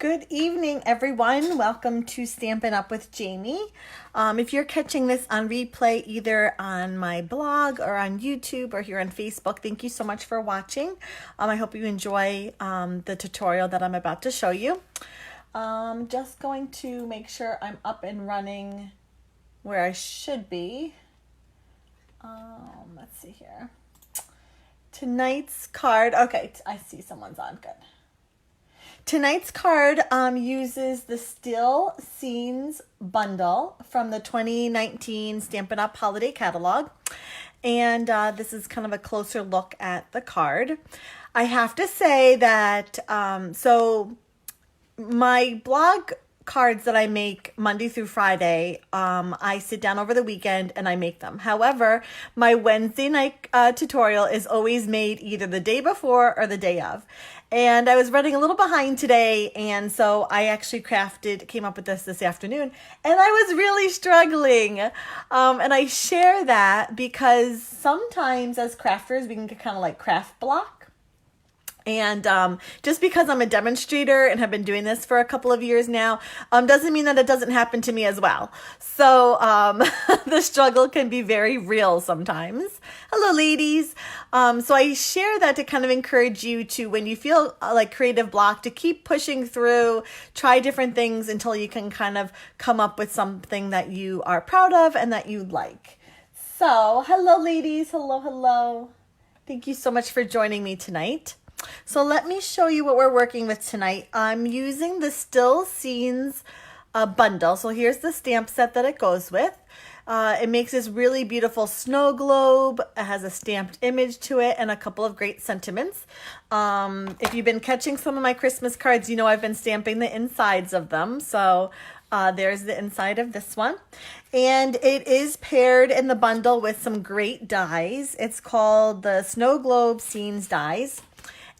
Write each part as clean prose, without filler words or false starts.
Good evening, everyone. Welcome to Stampin' Up with Jaimie. If you're catching this on replay, either on my blog or on YouTube or here on Facebook, thank you so much for watching. I hope you enjoy the tutorial that I'm about to show you. Just going to make sure I'm up and running where I should be. Let's see here. Tonight's card. Okay, I see someone's on. Good. Tonight's card uses the Still Scenes bundle from the 2019 Stampin' Up! Holiday Catalog. And this is kind of a closer look at the card. I have to say that, so my blog cards that I make Monday through Friday, I sit down over the weekend and I make them. However, my Wednesday night tutorial is always made either the day before or the day of. And I was running a little behind today, and so I actually came up with this afternoon, and I was really struggling. And I share that because sometimes as crafters, we can get kind of like craft block. And just because I'm a demonstrator and have been doing this for a couple of years now, doesn't mean that it doesn't happen to me as well. So the struggle can be very real sometimes. Hello, ladies. So I share that to kind of encourage you to, when you feel like creative block, to keep pushing through, try different things until you can kind of come up with something that you are proud of and that you like. So hello, ladies. Hello, hello. Thank you so much for joining me tonight. So let me show you what we're working with tonight. I'm using the Still Scenes bundle. So here's the stamp set that it goes with. It makes this really beautiful snow globe. It has a stamped image to it and a couple of great sentiments. If you've been catching some of my Christmas cards, you know I've been stamping the insides of them. So there's the inside of this one. And it is paired in the bundle with some great dies. It's called the Snow Globe Scenes dies.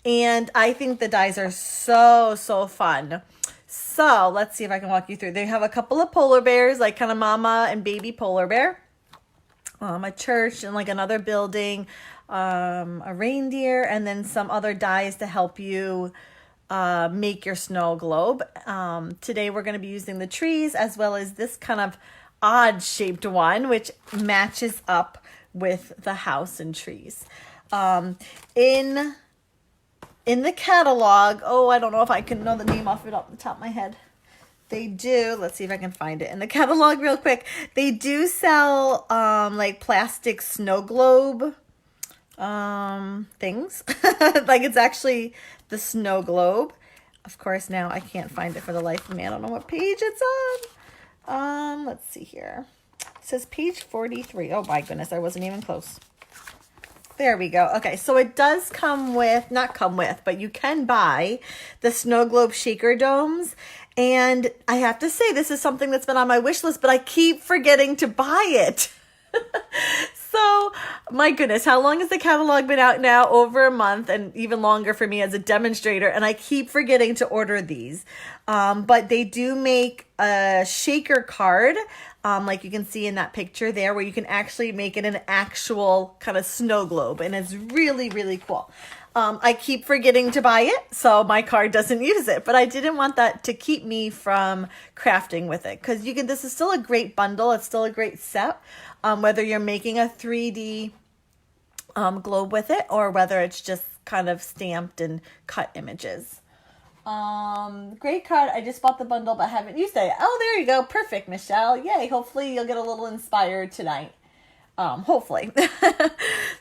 And I think the dies are so fun. So let's see if I can walk you through. They have a couple of polar bears, like kind of mama and baby polar bear. A church and like another building, a reindeer, and then some other dies to help you make your snow globe. Today we're going to be using the trees as well as this kind of odd shaped one, which matches up with the house and trees. In the catalog, I don't know if I can know the name off the top of my head. They do, let's see if I can find it in the catalog real quick. They do sell like plastic snow globe things. Like it's actually the snow globe. Of course, now I can't find it for the life of me. I don't know what page it's on. Let's see here. It says page 43. Oh my goodness, I wasn't even close. There we go. Okay, so it does but you can buy the snow globe shaker domes. And I have to say, this is something that's been on my wish list, but I keep forgetting to buy it. So, my goodness, how long has the catalog been out now? Over a month, and even longer for me as a demonstrator. And I keep forgetting to order these. But they do make a shaker card, like you can see in that picture there, where you can actually make it an actual kind of snow globe. And it's really, really cool. I keep forgetting to buy it, so my card doesn't use it. But I didn't want that to keep me from crafting with it. Because this is still a great bundle. It's still a great set. Whether you're making a 3D globe with it, or whether it's just kind of stamped and cut images. Great card. I just bought the bundle, but haven't used it. Oh, there you go. Perfect, Michelle. Yay. Hopefully you'll get a little inspired tonight. Hopefully.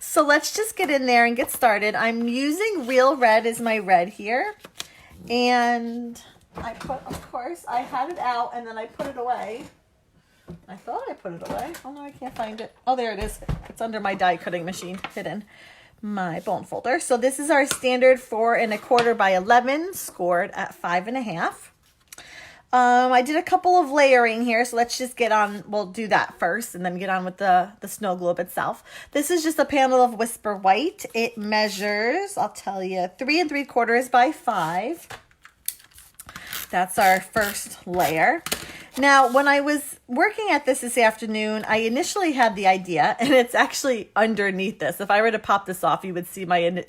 So let's just get in there and get started. I'm using Real Red as my red here. And of course, I had it out and then I put it away. I thought I put it away. Oh no, I can't find it. Oh, there it is. It's under my die cutting machine, hidden my bone folder. So this is our standard 4 1/4 by 11, scored at 5.5. I did a couple of layering here, so let's just get on. We'll do that first and then get on with the snow globe itself. This is just a panel of Whisper White. It measures, I'll tell you, 3 3/4 by 5. That's our first layer. Now, when I was working at this afternoon, I initially had the idea, and it's actually underneath this. If I were to pop this off, you would see my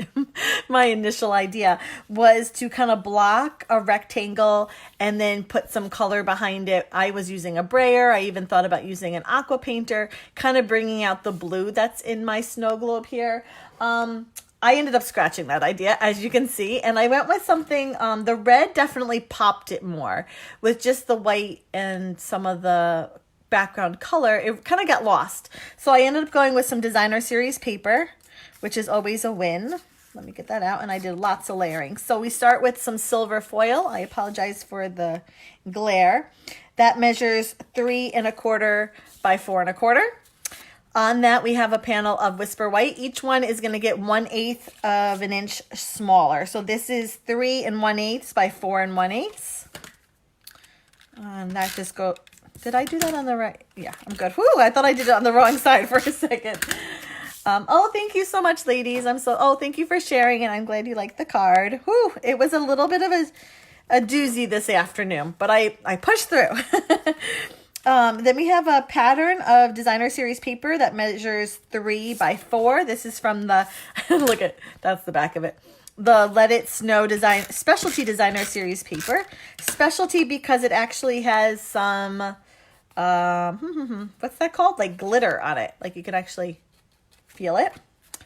my initial idea was to kind of block a rectangle and then put some color behind it. I was using a brayer. I even thought about using an aqua painter, kind of bringing out the blue that's in my snow globe here. I ended up scratching that idea, as you can see, and I went with something, the red definitely popped it more. With just the white and some of the background color, it kind of got lost. So I ended up going with some designer series paper, which is always a win. Let me get that out, and I did lots of layering. So we start with some silver foil. I apologize for the glare. That measures 3 1/4 by 4 1/4. On that, we have a panel of Whisper White. Each one is going to get 1/8 of an inch smaller. So this is 3 1/8 by 4 1/8. And that just go. Did I do that on the right? Yeah, I'm good. Whew, I thought I did it on the wrong side for a second. Oh, thank you so much, ladies. Thank you for sharing, and I'm glad you liked the card. Whew, it was a little bit of a doozy this afternoon, but I pushed through. Then we have a pattern of designer series paper that measures 3 by 4. This is from the, that's the back of it. The Let It Snow Specialty Designer Series paper. Specialty because it actually has some, what's that called? Like glitter on it. Like you can actually feel it.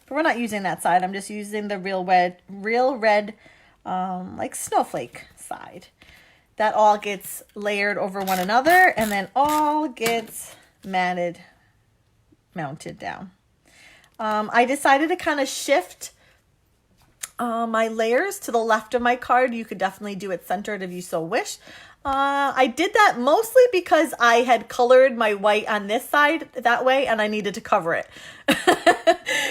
But we're not using that side. I'm just using the real red, like snowflake side. That all gets layered over one another and then all gets mounted down. I decided to kind of shift my layers to the left of my card. You could definitely do it centered if you so wish. I did that mostly because I had colored my white on this side that way and I needed to cover it.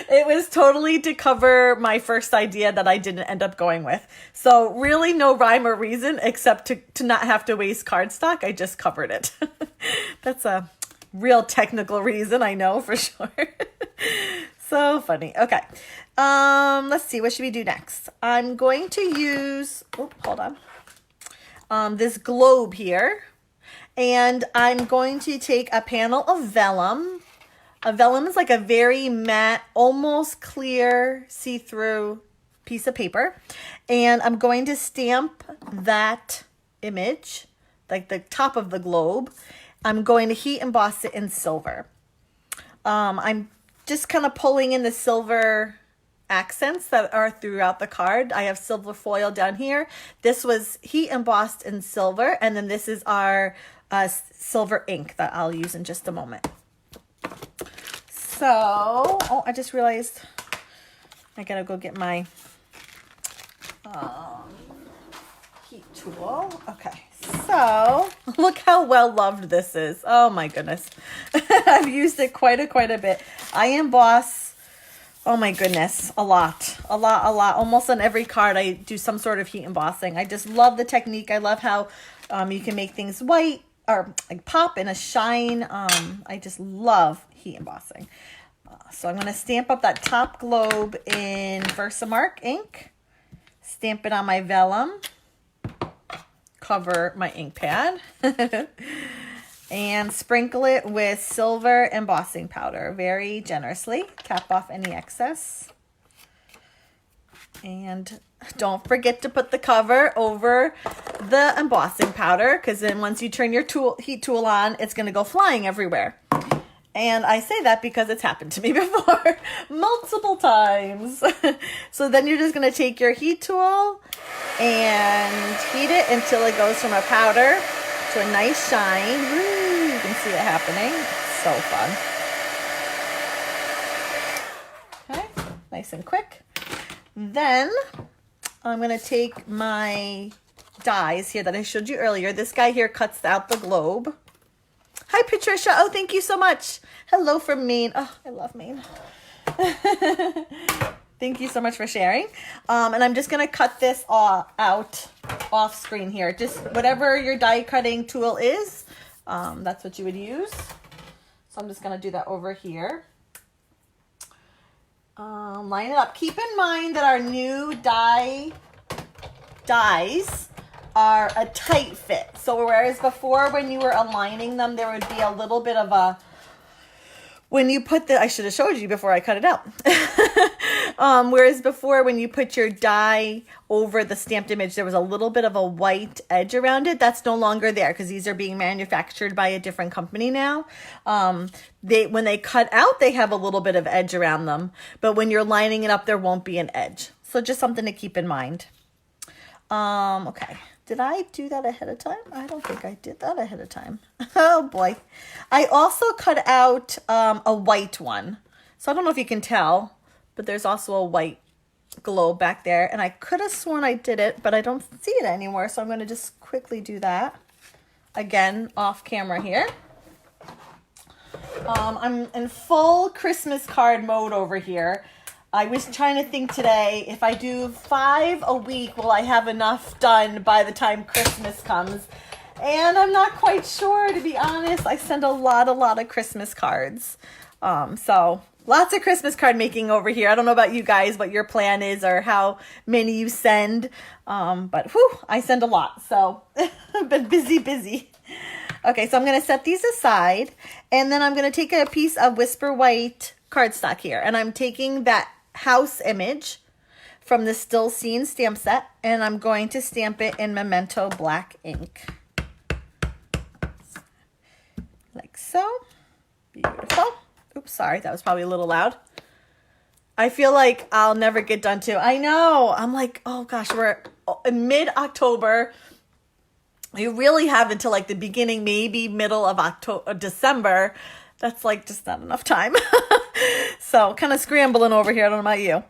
It was totally to cover my first idea that I didn't end up going with. So really no rhyme or reason except to not have to waste cardstock. I just covered it. That's a real technical reason, I know for sure. So funny. Okay. Let's see. What should we do next? I'm going to use, hold on. This globe here. And I'm going to take a panel of vellum. A vellum is like a very matte, almost clear, see-through piece of paper. And I'm going to stamp that image, like the top of the globe. I'm going to heat emboss it in silver. I'm just kind of pulling in the silver accents that are throughout the card. I have silver foil down here. This was heat embossed in silver, and then this is our silver ink that I'll use in just a moment. So, I just realized I gotta go get my heat tool. Okay, so look how well loved this is. Oh my goodness. I've used it quite a bit. I emboss, oh my goodness, a lot. Almost on every card I do some sort of heat embossing. I just love the technique. I love how you can make things white or like pop and a shine. I just love heat embossing. So I'm going to stamp up that top globe in Versamark ink. Stamp it on my vellum. Cover my ink pad. And sprinkle it with silver embossing powder very generously. Tap off any excess. And don't forget to put the cover over the embossing powder, because then once you turn your heat tool on, it's going to go flying everywhere. And I say that because it's happened to me before multiple times. So then you're just going to take your heat tool and heat it until it goes from a powder to a nice shine. Woo, you can see it happening. It's so fun. Okay, nice and quick. Then I'm going to take my dies here that I showed you earlier. This guy here cuts out the globe. Hi, Patricia. Oh, thank you so much. Hello from Maine. Oh, I love Maine. Thank you so much for sharing. And I'm just going to cut this out off screen here. Just whatever your die cutting tool is, that's what you would use. So I'm just going to do that over here. Line it up. Keep in mind that our new dies are a tight fit. So whereas before when you were aligning them, there would be a little bit of a, when you put the, I should have showed you before I cut it out. Whereas before when you put your die over the stamped image, there was a little bit of a white edge around it. That's no longer there because these are being manufactured by a different company now. When they cut out, they have a little bit of edge around them, but when you're lining it up, there won't be an edge. So just something to keep in mind. Okay. Did I do that ahead of time? I don't think I did that ahead of time. Oh boy. I also cut out a white one. So I don't know if you can tell, but there's also a white globe back there. And I could have sworn I did it, but I don't see it anymore. So I'm going to just quickly do that. Again, off camera here. I'm in full Christmas card mode over here. I was trying to think today, if I do 5 a week, will I have enough done by the time Christmas comes? And I'm not quite sure, to be honest. I send a lot of Christmas cards. So lots of Christmas card making over here. I don't know about you guys, what your plan is or how many you send. But whew, I send a lot. So I've been busy. Okay, so I'm going to set these aside. And then I'm going to take a piece of Whisper White cardstock here. And I'm taking that house image from the Still Scene stamp set, and I'm going to stamp it in Memento black ink. Like so. Beautiful. Oops, sorry, that was probably a little loud. I feel like I'll never get done too. I know. I'm like, oh gosh, we're in mid-October. You really have until like the beginning, maybe middle of December. That's like just not enough time. So kind of scrambling over here. I don't know about you.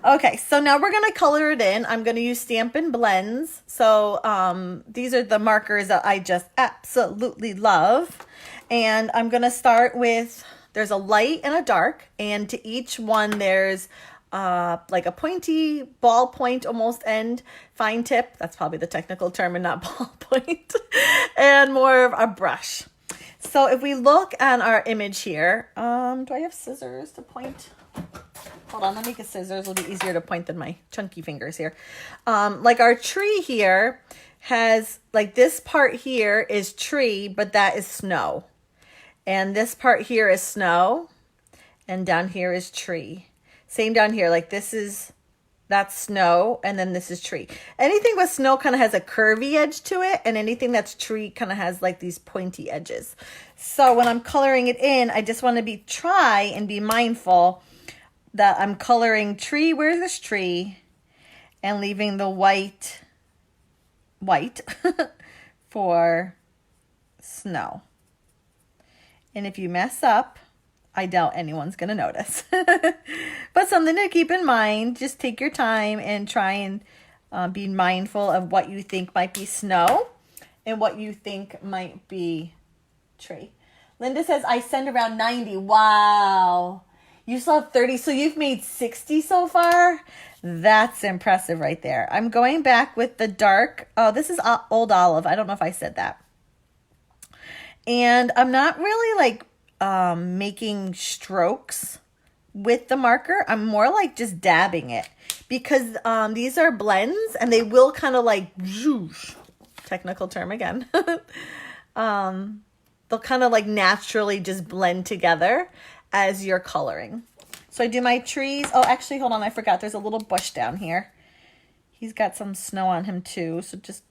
Okay, so now we're going to color it in. I'm going to use Stampin' Blends. So these are the markers that I just absolutely love. And I'm going to start with, there's a light and a dark. And to each one, there's like a pointy ballpoint almost end, fine tip. That's probably the technical term and not ballpoint. And more of a brush. So if we look at our image here, do I have scissors to point? Hold on, let me get scissors. It'll be easier to point than my chunky fingers here. Like our tree here has, like this part here is tree, but that is snow. And this part here is snow. And down here is tree. Same down here, like that's snow, and then this is tree. Anything with snow kind of has a curvy edge to it, and anything that's tree kind of has like these pointy edges. So when I'm coloring it in, I just want to try and be mindful that I'm coloring tree, where's this tree, and leaving the white for snow. And if you mess up, I doubt anyone's going to notice. But something to keep in mind, just take your time and try and be mindful of what you think might be snow and what you think might be tree. Linda says, I send around 90. Wow. You still have 30, so you've made 60 so far? That's impressive right there. I'm going back with the dark. Oh, this is Old Olive. I don't know if I said that. And I'm not really like making strokes with the marker. I'm more like just dabbing it because these are blends and they will kind of like, technical term again, they'll kind of like naturally just blend together as you're coloring. So I do my trees. Oh, actually, hold on. I forgot. There's a little bush down here. He's got some snow on him too. So just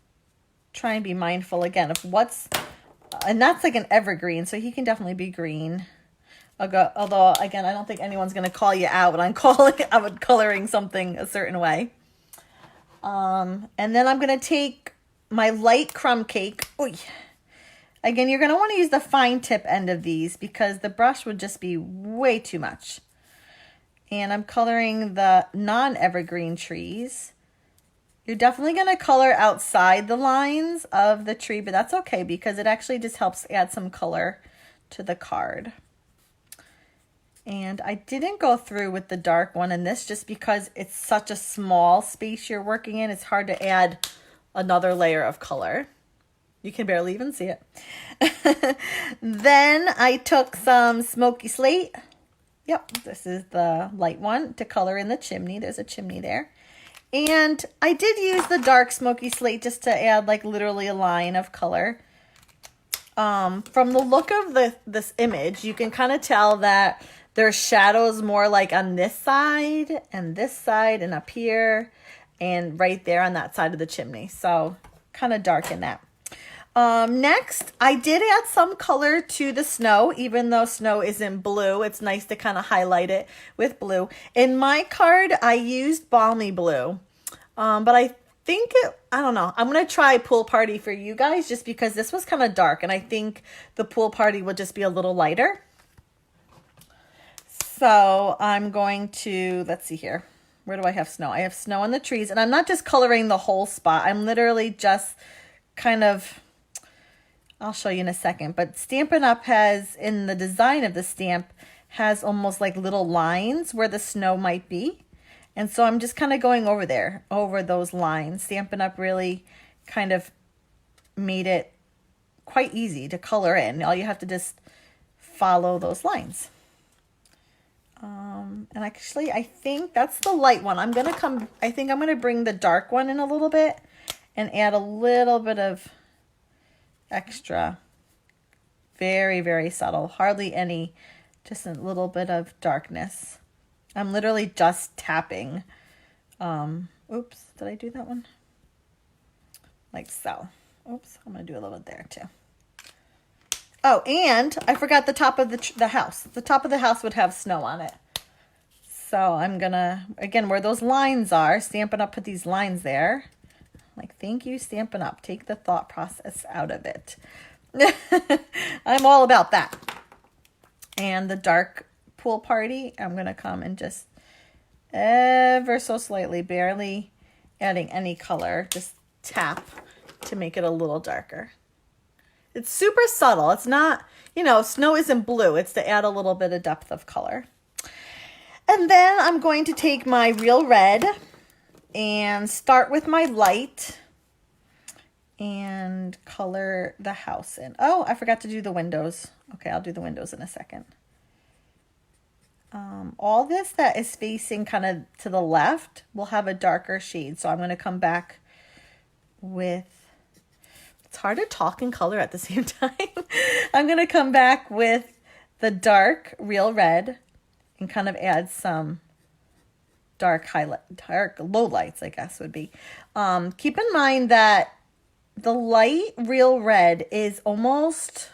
try and be mindful again of what's, and that's like an evergreen. So he can definitely be green. Although, again, I don't think anyone's going to call you out when I'm coloring something a certain way. And then I'm going to take my light crumb cake. Oy. Again, you're going to want to use the fine tip end of these because the brush would just be way too much. And I'm coloring the non-evergreen trees. You're definitely going to color outside the lines of the tree, but that's okay because it actually just helps add some color to the card. And I didn't go through with the dark one in this just because it's such a small space you're working in. It's hard to add another layer of color. You can barely even see it. Then I took some Smoky Slate. Yep, this is the light one to color in the chimney. There's a chimney there. And I did use the dark smoky slate just to add like literally a line of color. From the look of this image, you can kind of tell that there's shadows more like on this side and up here and right there on that side of the chimney. So kind of dark in that. Next, I did add some color to the snow, even though snow isn't blue. It's nice to kind of highlight it with blue. In my card, I used balmy blue, but I think I don't know. I'm going to try pool party for you guys just because this was kind of dark, and I think the pool party will just be a little lighter. So I'm going to, let's see here. Where do I have snow? I have snow on the trees, and I'm not just coloring the whole spot. I'm literally just kind of, I'll show you in a second, but Stampin' Up! Has, in the design of the stamp, has almost like little lines where the snow might be. And so I'm just kind of going over there, over those lines. Stampin' Up! Really kind of made it quite easy to color in. All you have to just follow those lines. And actually, I think that's the light one. I think I'm going to bring the dark one in a little bit and add a little bit of extra. Very, very subtle. Hardly any, just a little bit of darkness. I'm literally just tapping. Oops, did I do that one? Like so. Oops, I'm going to do a little bit there too. Oh, and I forgot the top of the house. The top of the house would have snow on it. So I'm going to, again, where those lines are, Stampin' Up! Put these lines there. Like, thank you, Stampin' Up! Take the thought process out of it. I'm all about that. And the dark pool party, I'm going to come and just ever so slightly, barely adding any color, just tap to make it a little darker. It's super subtle. It's not, you know, snow isn't blue. It's to add a little bit of depth of color. And then I'm going to take my Real Red and start with my light and color the house in. Oh, I forgot to do the windows. Okay, I'll do the windows in a second. All this that is facing kind of to the left will have a darker shade. So I'm going to come back with, it's hard to talk and color at the same time. I'm going to come back with the dark Real Red and kind of add some dark low lights, I guess would be. Keep in mind that the light Real Red is almost,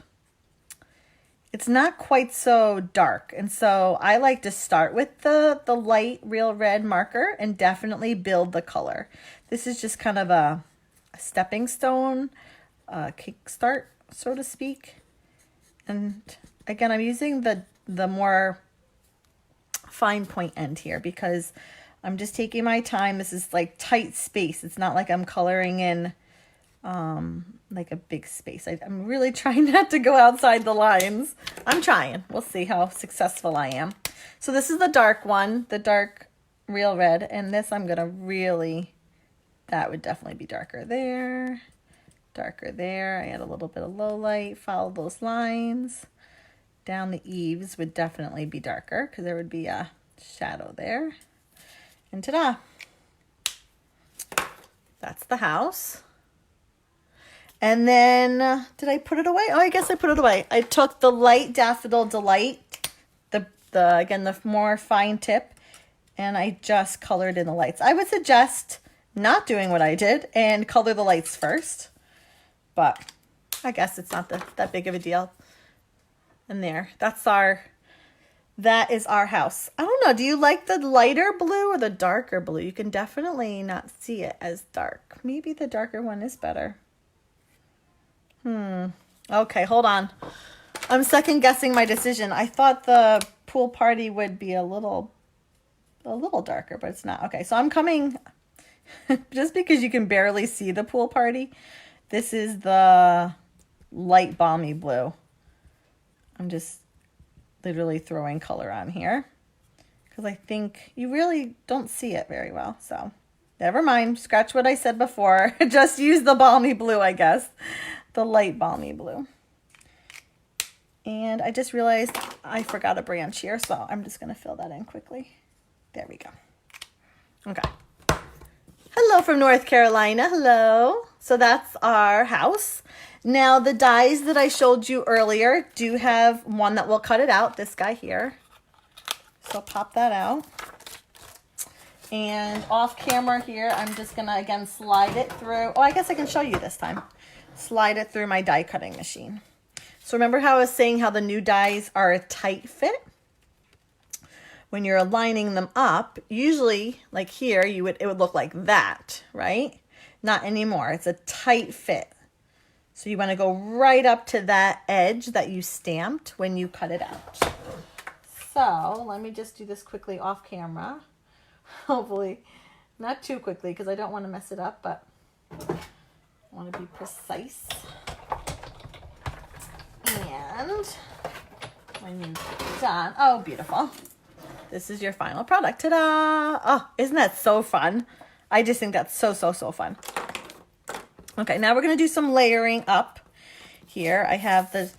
it's not quite so dark. And so I like to start with the light Real Red marker and definitely build the color. This is just kind of a stepping stone, kickstart, so to speak. And again, I'm using the more fine point end here because I'm just taking my time. This is like tight space. It's not like I'm coloring in like a big space. I'm really trying not to go outside the lines. I'm trying. We'll see how successful I am. So this is the dark one, the dark Real Red, and this I'm gonna really, that would definitely be darker there, darker there. I add a little bit of low light, follow those lines. Down the eaves would definitely be darker because there would be a shadow there. And ta-da! That's the house. And then, did I put it away? Oh, I guess I put it away. I took the light Daffodil Delight, again, the more fine tip, and I just colored in the lights. I would suggest not doing what I did and color the lights first, but I guess it's not that big of a deal. And there, that is our house. I don't know, do you like the lighter blue or the darker blue? You can definitely not see it as dark. Maybe the darker one is better. Okay, hold on. I'm second guessing my decision. I thought the pool party would be a little darker, but it's not. Okay, so I'm coming, just because you can barely see the pool party, this is the light balmy blue. I'm just literally throwing color on here because I think you really don't see it very well. So never mind. Scratch what I said before. Just use the balmy blue, I guess. The light balmy blue. And I just realized I forgot a branch here, so I'm just going to fill that in quickly. There we go. Okay. Hello from North Carolina. Hello. So that's our house. Now the dies that I showed you earlier do have one that will cut it out, this guy here. So pop that out. And off camera here, I'm just gonna again slide it through. Oh, I guess I can show you this time. Slide it through my die cutting machine. So remember how I was saying how the new dies are a tight fit? When you're aligning them up, usually like here, it would look like that, right? Not anymore. It's a tight fit. So you want to go right up to that edge that you stamped when you cut it out. So let me just do this quickly off camera. Hopefully not too quickly because I don't want to mess it up, but I want to be precise. And when you're done, oh, beautiful. This is your final product. Ta-da! Oh, isn't that so fun? I just think that's so fun. Okay, now we're going to do some layering up here. I have the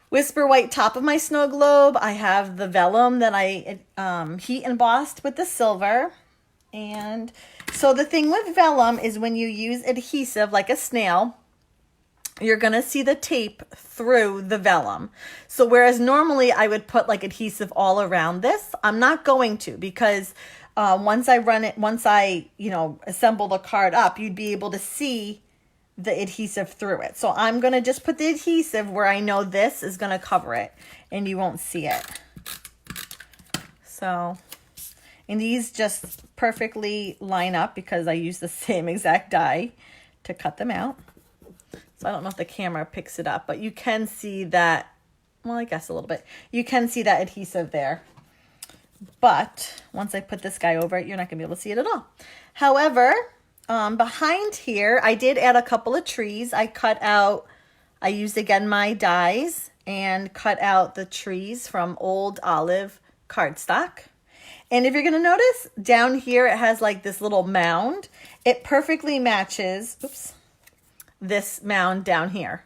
Whisper White top of my snow globe. I have the vellum that I heat embossed with the silver. And so the thing with vellum is when you use adhesive like a snail, you're going to see the tape through the vellum. So whereas normally I would put like adhesive all around this, I'm not going to because once I assemble the card up, you'd be able to see the adhesive through it. So I'm going to just put the adhesive where I know this is going to cover it and you won't see it. So, and these just perfectly line up because I use the same exact die to cut them out. So I don't know if the camera picks it up, but you can see that, well, I guess a little bit. You can see that adhesive there. But once I put this guy over it, you're not going to be able to see it at all. However, behind here, I did add a couple of trees. I used again my dies and cut out the trees from old olive cardstock. And if you're going to notice, down here it has like this little mound. It perfectly matches, this mound down here.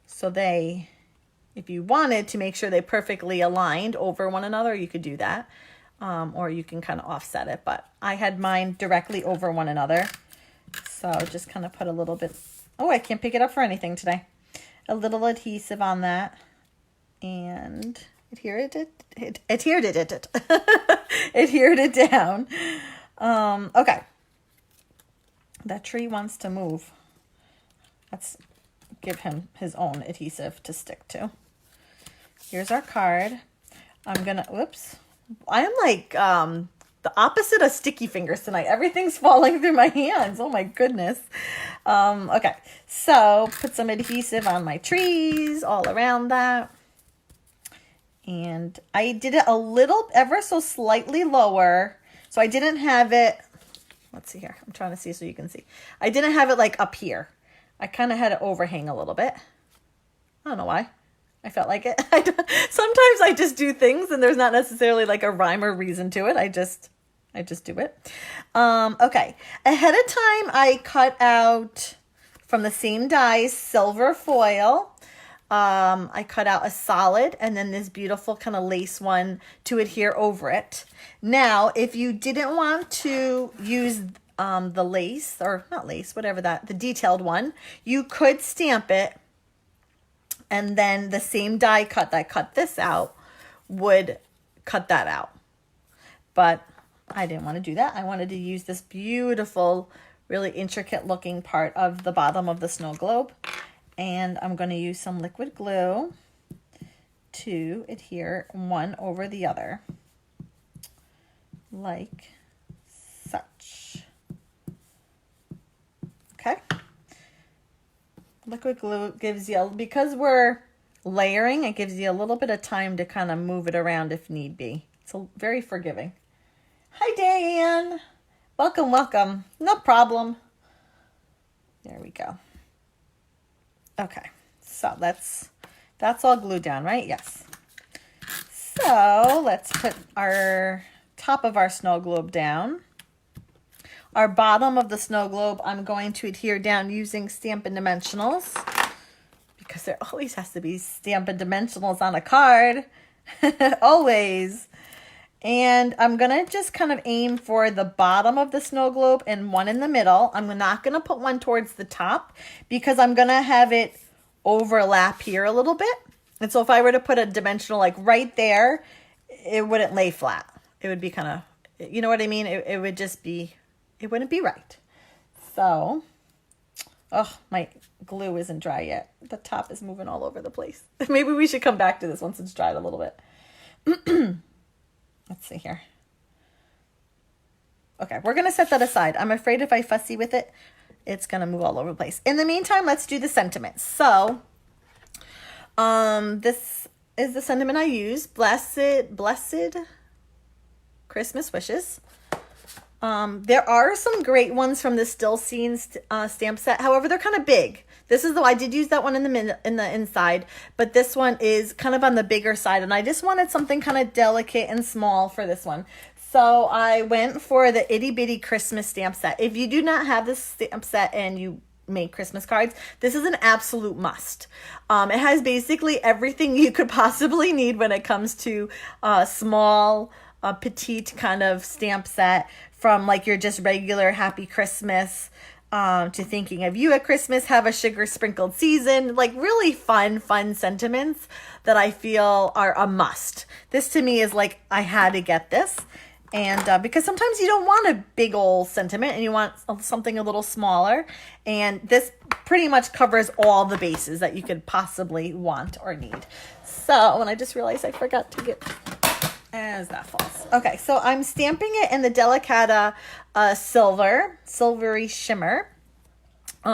So if you wanted to make sure they perfectly aligned over one another, you could do that. Or you can kind of offset it, but I had mine directly over one another. So just kind of put a little bit, oh, I can't pick it up for anything today. A little adhesive on that and adhered it down. Okay. That tree wants to move. Let's give him his own adhesive to stick to. Here's our card. I'm gonna, I am like the opposite of sticky fingers tonight. Everything's falling through my hands. Oh my goodness. Okay, so put some adhesive on my trees all around that. And I did it a little, ever so slightly lower. So I didn't have it, let's see here. I'm trying to see so you can see. I didn't have it like up here. I kind of had it overhang a little bit. I don't know why. I felt like it. Sometimes I just do things and there's not necessarily like a rhyme or reason to it. I just do it. Okay. Ahead of time, I cut out from the same dies, silver foil. I cut out a solid and then this beautiful kind of lace one to adhere over it. Now, if you didn't want to use the lace, or not lace, whatever the detailed one, you could stamp it, and then the same die cut that cut this out would cut that out. But I didn't want to do that. I wanted to use this beautiful, really intricate looking part of the bottom of the snow globe. And I'm going to use some liquid glue to adhere one over the other, like such. Okay. Liquid glue gives you, because we're layering, it gives you a little bit of time to kind of move it around if need be. It's very forgiving. Hi, Dan. Welcome, welcome. No problem. There we go. Okay, so that's all glued down, right? Yes. So let's put our top of our snow globe down. Our bottom of the snow globe, I'm going to adhere down using Stampin' Dimensionals because there always has to be Stampin' Dimensionals on a card. Always. And I'm going to just kind of aim for the bottom of the snow globe and one in the middle. I'm not going to put one towards the top because I'm going to have it overlap here a little bit. And so if I were to put a dimensional like right there, it wouldn't lay flat. It would be kind of, you know what I mean? It would just be, it wouldn't be right. So, oh, my glue isn't dry yet. The top is moving all over the place. Maybe we should come back to this once it's dried a little bit. Let's see here. Okay, we're going to set that aside. I'm afraid if I fussy with it, it's going to move all over the place. In the meantime, let's do the sentiment. So, this is the sentiment I use. Blessed Christmas wishes. There are some great ones from the Still Scenes stamp set. However, they're kind of big. This is I did use that one in the inside, but this one is kind of on the bigger side, and I just wanted something kind of delicate and small for this one. So I went for the Itty Bitty Christmas stamp set. If you do not have this stamp set and you make Christmas cards, this is an absolute must. It has basically everything you could possibly need when it comes to small, petite kind of stamp set, from like your just regular Happy Christmas to thinking of you at Christmas, have a sugar sprinkled season, like really fun sentiments that I feel are a must. This to me is like, I had to get this. And because sometimes you don't want a big old sentiment and you want something a little smaller. And this pretty much covers all the bases that you could possibly want or need. So, and I just realized I forgot to get, as that falls. Okay, so I'm stamping it in the Delicata silvery shimmer.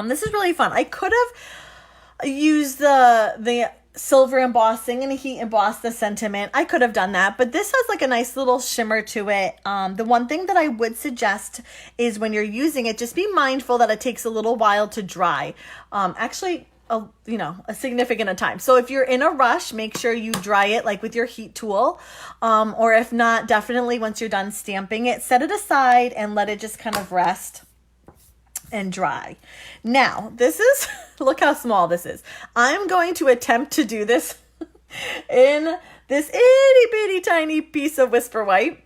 This is really fun. I could have used the silver embossing and heat emboss the sentiment. I could have done that, but this has like a nice little shimmer to it. The one thing that I would suggest is when you're using it, just be mindful that it takes a little while to dry. Actually, a significant time. So if you're in a rush, make sure you dry it like with your heat tool. Or if not, definitely once you're done stamping it, set it aside and let it just kind of rest and dry. Now, this is, look how small this is. I'm going to attempt to do this in this itty bitty tiny piece of Whisper White.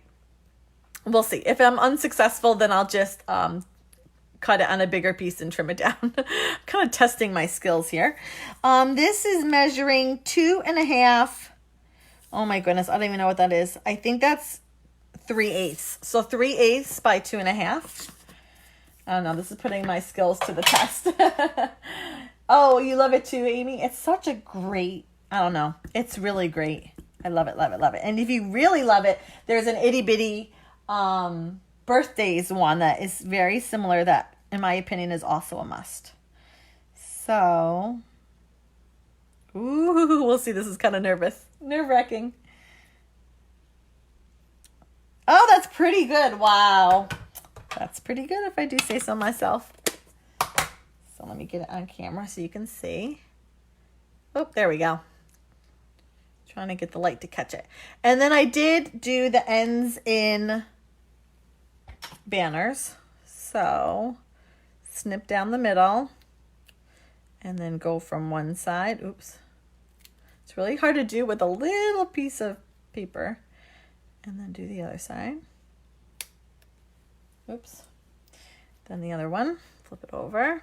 We'll see. If I'm unsuccessful, then I'll just cut it on a bigger piece and trim it down. I'm kind of testing my skills here. This is measuring 2.5. Oh my goodness, I don't even know what that is. I think that's 3/8. So 3/8 by 2.5. I don't know. This is putting my skills to the test. Oh, you love it too, Amy? It's such a great, I don't know. It's really great. I love it, love it, love it. And if you really love it, there's an itty bitty birthdays one that is very similar that, in my opinion, is also a must. So, ooh, we'll see. This is kind of nerve-wracking. Oh, that's pretty good. Wow. That's pretty good if I do say so myself. So let me get it on camera so you can see. Oh, there we go. Trying to get the light to catch it. And then I did do the ends in banners. So snip down the middle and then go from one side. Oops. It's really hard to do with a little piece of paper. And then do the other side. Oops. Then the other one, flip it over,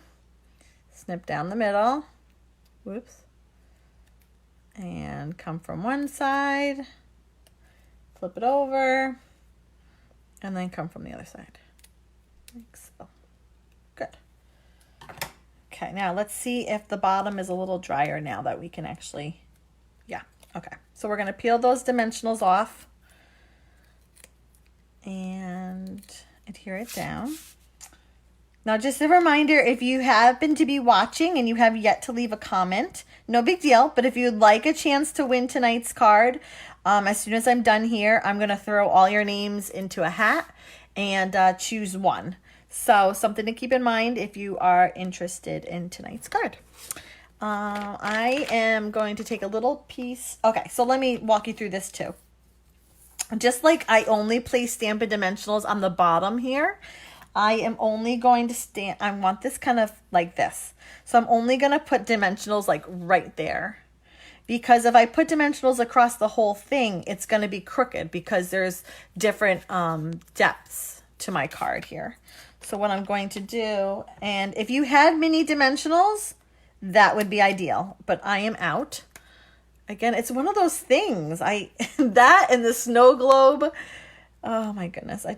snip down the middle, whoops, and come from one side, flip it over, and then come from the other side, like so. Good. Okay, now let's see if the bottom is a little drier now that we can actually, yeah, okay. So we're gonna peel those dimensionals off and adhere it down. Now, just a reminder, if you happen to be watching and you have yet to leave a comment, no big deal, but if you'd like a chance to win tonight's card, as soon as I'm done here, I'm going to throw all your names into a hat and choose one. So, something to keep in mind if you are interested in tonight's card. I am going to take a little piece. Okay, so let me walk you through this too. Just like I only place Stampin' Dimensionals on the bottom here, I am only going to stamp, I want this kind of like this. So I'm only going to put dimensionals like right there. because if I put dimensionals across the whole thing, it's going to be crooked because there's different depths to my card here. So what I'm going to do, and if you had mini dimensionals, that would be ideal, but I am out. Again, it's one of those things. That and the snow globe. Oh my goodness. I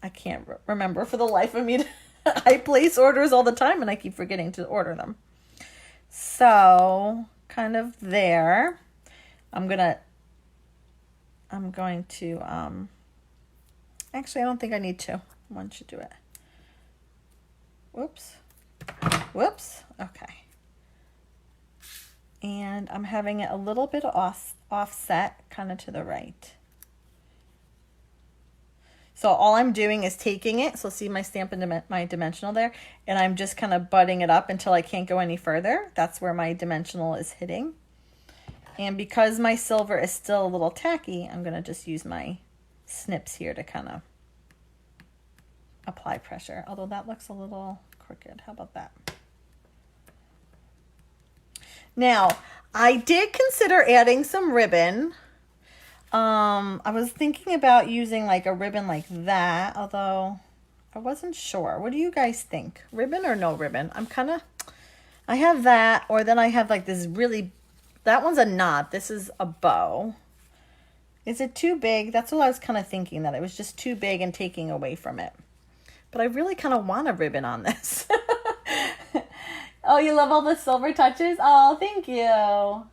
can't remember for the life of me. I place orders all the time and I keep forgetting to order them. So kind of there. I'm going to, actually, I don't think I need to. One should do it. Whoops. Okay. And I'm having it a little bit offset, kind of to the right. So all I'm doing is taking it, so see my Stampin' my dimensional there, and I'm just kind of butting it up until I can't go any further. That's where my dimensional is hitting. And because my silver is still a little tacky, I'm going to just use my snips here to kind of apply pressure. Although that looks a little crooked. How about that? Now, I did consider adding some ribbon. I was thinking about using like a ribbon like that, although I wasn't sure. What do you guys think? Ribbon or no ribbon? I have that, or then I have like this really, that one's a knot. This is a bow. Is it too big? That's what I was kind of thinking, that it was just too big and taking away from it. But I really kind of want a ribbon on this. Oh, you love all the silver touches? Oh, thank you.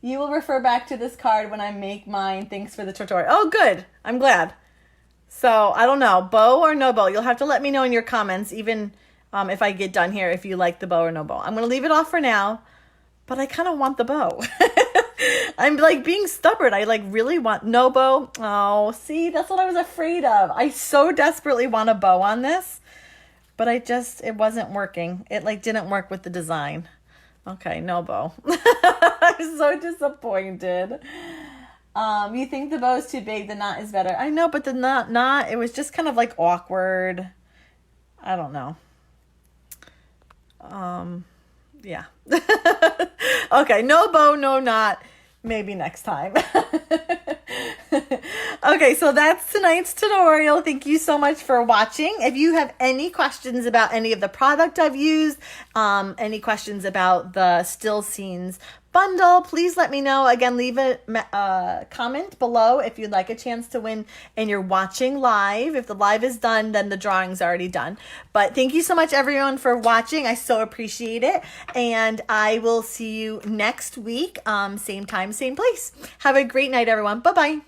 You will refer back to this card when I make mine. Thanks for the tutorial. Oh, good. I'm glad. So, I don't know. Bow or no bow? You'll have to let me know in your comments, even if I get done here, if you like the bow or no bow. I'm going to leave it off for now, but I kind of want the bow. I'm like being stubborn. I like really want no bow. Oh, see, that's what I was afraid of. I so desperately want a bow on this, but it wasn't working. It like didn't work with the design. Okay, no bow. I'm so disappointed. You think the bow is too big, the knot is better. I know, but the knot, it was just kind of like awkward. I don't know. Yeah. Okay, no bow, no knot. Maybe next time. Okay, so that's tonight's tutorial. Thank you so much for watching. If you have any questions about any of the product I've used, any questions about the Still Scenes bundle, please let me know. Again, leave a comment below if you'd like a chance to win and you're watching live. If the live is done, then the drawing's already done. But thank you so much, everyone, for watching. I so appreciate it. And I will see you next week, same time, same place. Have a great night, everyone. Bye-bye.